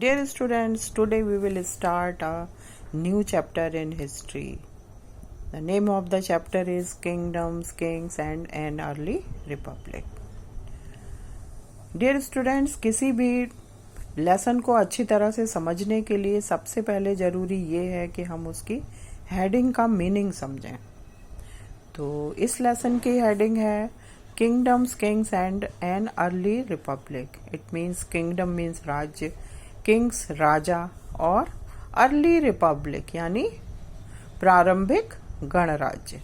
Dear students, today we will start a new chapter in history. The name of the chapter is Kingdoms, Kings and an Early Republic. Dear students, किसी भी lesson को अच्छी तरह से समझने के लिए सबसे पहले ज़रूरी ये है कि हम उसकी हेडिंग का मीनिंग समझें. तो इस लेसन की हेडिंग है kingdoms, Kings and an early Republic. It means kingdom means राज्य, किंग्स राजा और अर्ली रिपब्लिक यानी प्रारंभिक गणराज्य.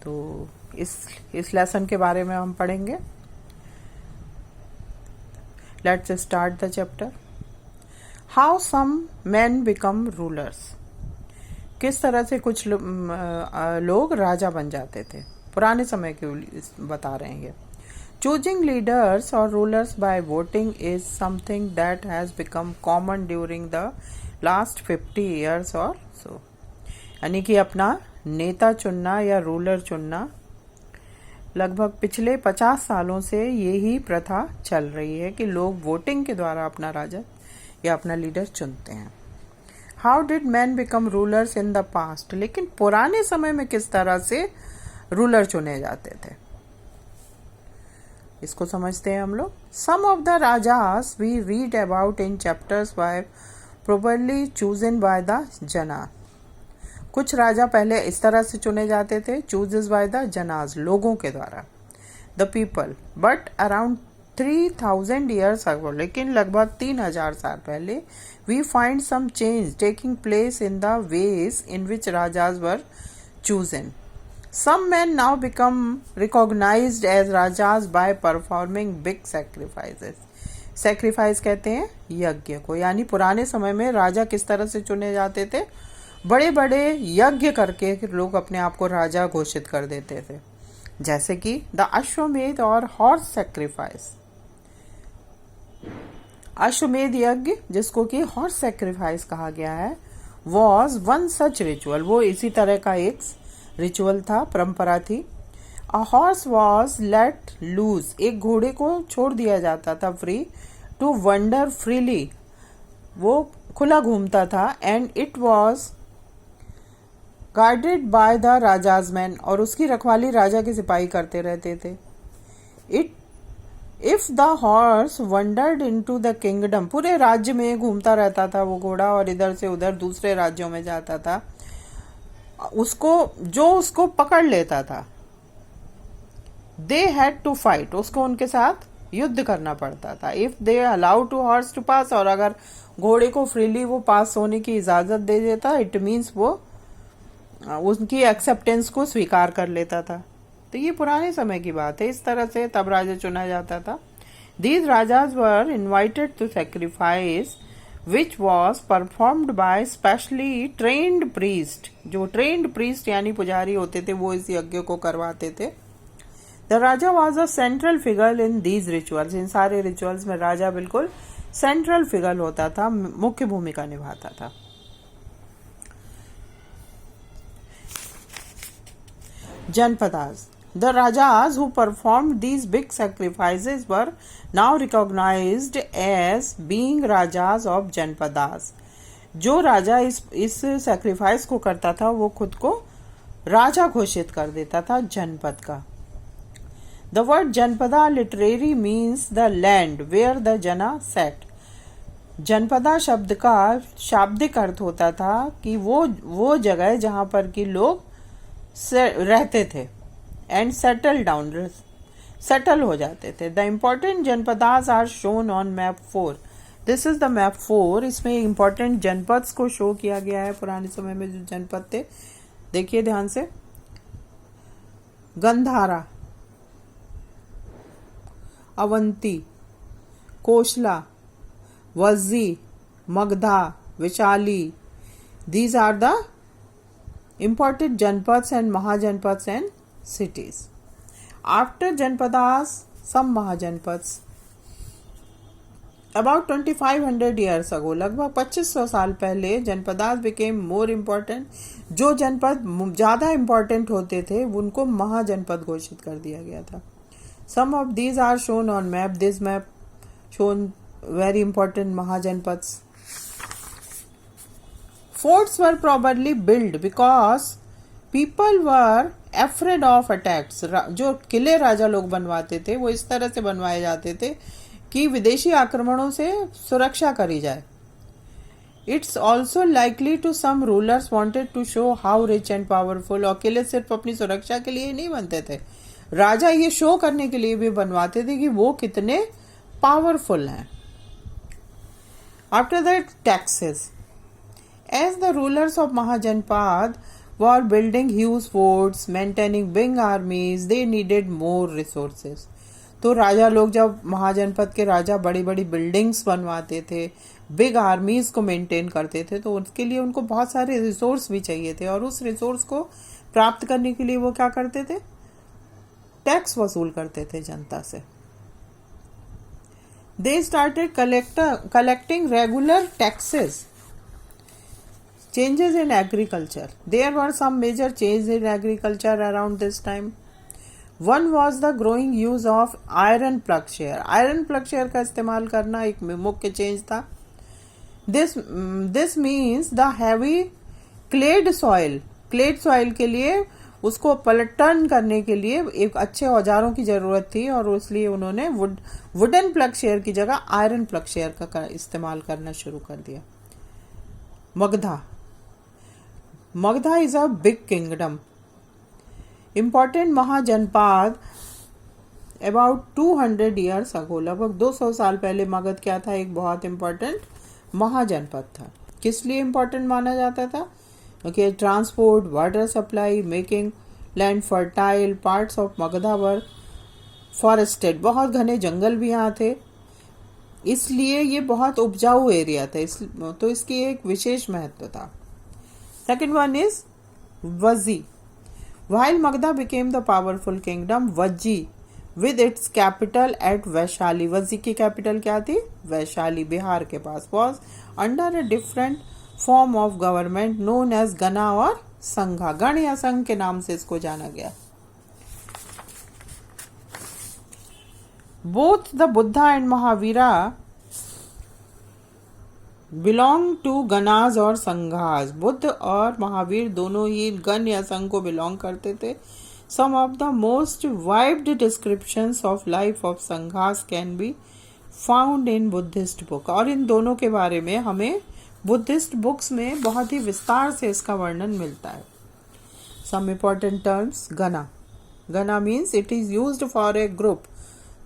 तो इस लेसन के बारे में हम पढ़ेंगे. Let's start the chapter. How some men become rulers. किस तरह से कुछ लोग राजा बन जाते थे. पुराने समय के बता रहे हैं. Choosing leaders or rulers by voting is something that has become common during the last 50 years or so. यानी कि अपना नेता चुनना या रूलर चुनना लगभग पिछले 50 सालों से यही प्रथा चल रही है कि लोग वोटिंग के द्वारा अपना राजा या अपना लीडर चुनते हैं. How did men become rulers in the past? लेकिन पुराने समय में किस तरह से रूलर चुने जाते थे, इसको समझते हैं हम लोग. Some of the rajas we read about in chapters why probably chosen by the jana. कुछ राजा पहले इस तरह से चुने जाते थे, चूजेस बाय द जनाज, लोगों के द्वारा, the people. But around 3000 years ago, लेकिन लगभग 3000 साल पहले, we find some change taking place in the ways in which rajas were chosen. Some men now become recognized as rajas by performing big sacrifices. Sacrifice कहते हैं यज्ञ को. यानी पुराने समय में राजा किस तरह से चुने जाते थे, बड़े बड़े यज्ञ करके लोग अपने आप को राजा घोषित कर देते थे. जैसे कि द अश्वमेध और हॉर्स सैक्रिफाइस. अश्वमेध यज्ञ, जिसको कि हॉर्स सैक्रिफाइस कहा गया है, वॉज वन सच रिचुअल. वो इसी तरह का एक रिचुअल था, परंपरा थी. A horse was let loose. एक घोड़े को छोड़ दिया जाता था फ्री, टू वंडर फ्रीली. वो खुला घूमता था. And it was guarded by the raja's men. और उसकी रखवाली राजा के सिपाही करते रहते थे. If the horse wandered into the kingdom. पूरे राज्य में घूमता रहता था वो घोड़ा और इधर से उधर दूसरे राज्यों में जाता था. उसको पकड़ लेता था, दे हैड टू फाइट. उसको उनके साथ युद्ध करना पड़ता था. If they allow to horse to pass. और अगर घोड़े को फ्रीली वो पास होने की इजाजत दे देता, इट मीन्स वो उनकी एक्सेप्टेंस को स्वीकार कर लेता था. तो ये पुराने समय की बात है. इस तरह से तब राजा चुना जाता था. These rajas were invited to sacrifice which was performed by specially trained priest. जो trained priest यानी पुजारी होते थे, वो इस यज्ञ को करवाते थे. The raja was a central figure in these rituals. इन सारे रिचुअल्स में राजा बिल्कुल सेंट्रल फिगर होता था, मुख्य भूमिका निभाता था. Janapadas. The rajas who performed these big sacrifices were now recognized as being rajas of Janapadas. जो राजा इस सैक्रिफाइस को करता था, वो खुद को राजा घोषित कर देता था जनपद का. The word जनपदा literally means the land where the jana sat. जनपदा शब्द का शाब्दिक अर्थ होता था कि वो जगह जहां पर कि लोग रहते थे. एंड सेटल डाउन, सेटल हो जाते थे. The important janapadas are shown on map 4. This is the map 4. इसमें इम्पोर्टेंट जनपद को शो किया गया है. पुराने समय में जो जनपद थे, देखिए ध्यान से. Gandhara, Avanti, Kosala, Vajji, Magadha, Vaishali. These are the important janpads and mahajanpads and cities. After janpadas, some mahajanpads. About 2500 years ago, लगभग 2500 साल पहले, जनपदास became more important. जो जनपद ज़्यादा important होते थे, उनको महाजनपद घोषित कर दिया गया था. Some of these are shown on map. This map shown very important Mahajanpads. Forts were probably built because people were afraid of attacks. जो किले राजा लोग बनवाते थे वो इस तरह से बनवाए जाते थे कि विदेशी आक्रमणों से सुरक्षा करी जाए. It's also likely to some rulers wanted to show how rich and powerful. और किले सिर्फ अपनी सुरक्षा के लिए ही नहीं बनते थे, राजा ये शो करने के लिए भी बनवाते थे कि वो कितने पावरफुल हैं. After that, taxes. As the rulers of Mahajanpad were building huge forts, maintaining big armies, they needed more resources. तो राजा लोग जब महाजनपद के राजा बड़ी बड़ी बिल्डिंग्स बनवाते थे, बिग आर्मीज को मेंटेन करते थे, तो उसके लिए उनको बहुत सारे रिसोर्स भी चाहिए थे. और उस रिसोर्स को प्राप्त करने के लिए वो क्या करते थे? टैक्स वसूल करते थे जनता से. They started collecting regular taxes. Changes in agriculture. There were some major changes in agriculture around this time. One was the growing use of iron plugshare. Iron plugshare का इस्तेमाल करना एक मुख्य चेंज था. This means the heavy clad soil. Clad soil के लिए उसको पलटन करने के लिए एक अच्छे औजारों की जरूरत थी, और इसलिए उन्होंने वुडन प्लगशेयर की जगह आयरन प्लगशेयर का इस्तेमाल करना शुरू कर दिया. Magadha is a big kingdom. Important mahajanapada about 200 years ago, लगभग 200 साल पहले मगध क्या था? एक बहुत इम्पोर्टेंट महाजनपद था. किस लिए इम्पोर्टेंट माना जाता था? Okay, transport, water supply, making land fertile. Parts of Magadha were forested. बहुत घने जंगल भी यहाँ थे, इसलिए ये बहुत उपजाऊ एरिया था, तो इसकी एक विशेष महत्व था. Second one is Vajji. While Magadha became the powerful kingdom, Vajji with its capital at Vaishali. Vajji की कैपिटल क्या थी? वैशाली, बिहार के पास. Was under a different form of government known as gana और संघा. गण या संघ के नाम से इसको जाना गया. Both the Buddha and Mahavira belong to ganas और संघाज. बुद्ध और महावीर दोनों ही गण या संघ को बिलोंग करते थे. Some of the most wide descriptions of life of sanghas can be found in Buddhist book. और इन दोनों के बारे में हमें बुद्धिस्ट बुक्स में बहुत ही विस्तार से इसका वर्णन मिलता है. Some important terms. Gana means it is used for a group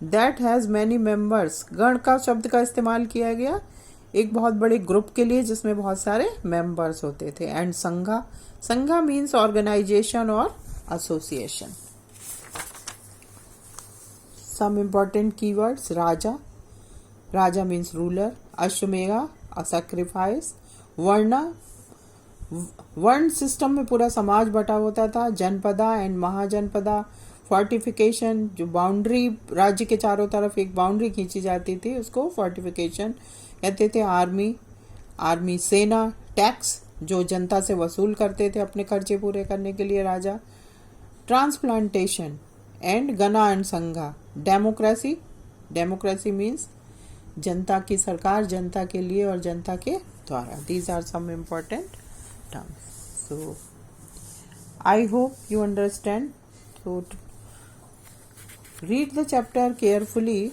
that has many members. गण का शब्द का इस्तेमाल किया गया एक बहुत बड़े ग्रुप के लिए जिसमें बहुत सारे मेंबर्स होते थे. एंड संघा मीन्स ऑर्गेनाइजेशन और association. Some important keywords. Raja means ruler. Ashvamedha a sacrifice. वर्ण सिस्टम में पूरा समाज बटा होता था. जनपदा एंड महाजनपदा. फोर्टिफिकेशन, जो बाउंड्री राज्य के चारों तरफ एक बाउंड्री खींची जाती थी उसको फोर्टिफिकेशन कहते थे. आर्मी सेना. टैक्स, जो जनता से वसूल करते थे अपने खर्चे पूरे करने के लिए राजा. ट्रांसप्लांटेशन एंड गना एंड संघा. डेमोक्रेसी मीन्स जनता की सरकार, जनता के लिए और जनता के द्वारा. These are some important terms. So I hope you understand. So read the chapter carefully.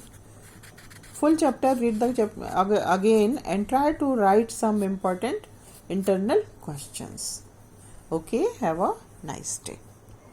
Full chapter, read the chapter again and try to write some important internal questions. Okay, have a nice day.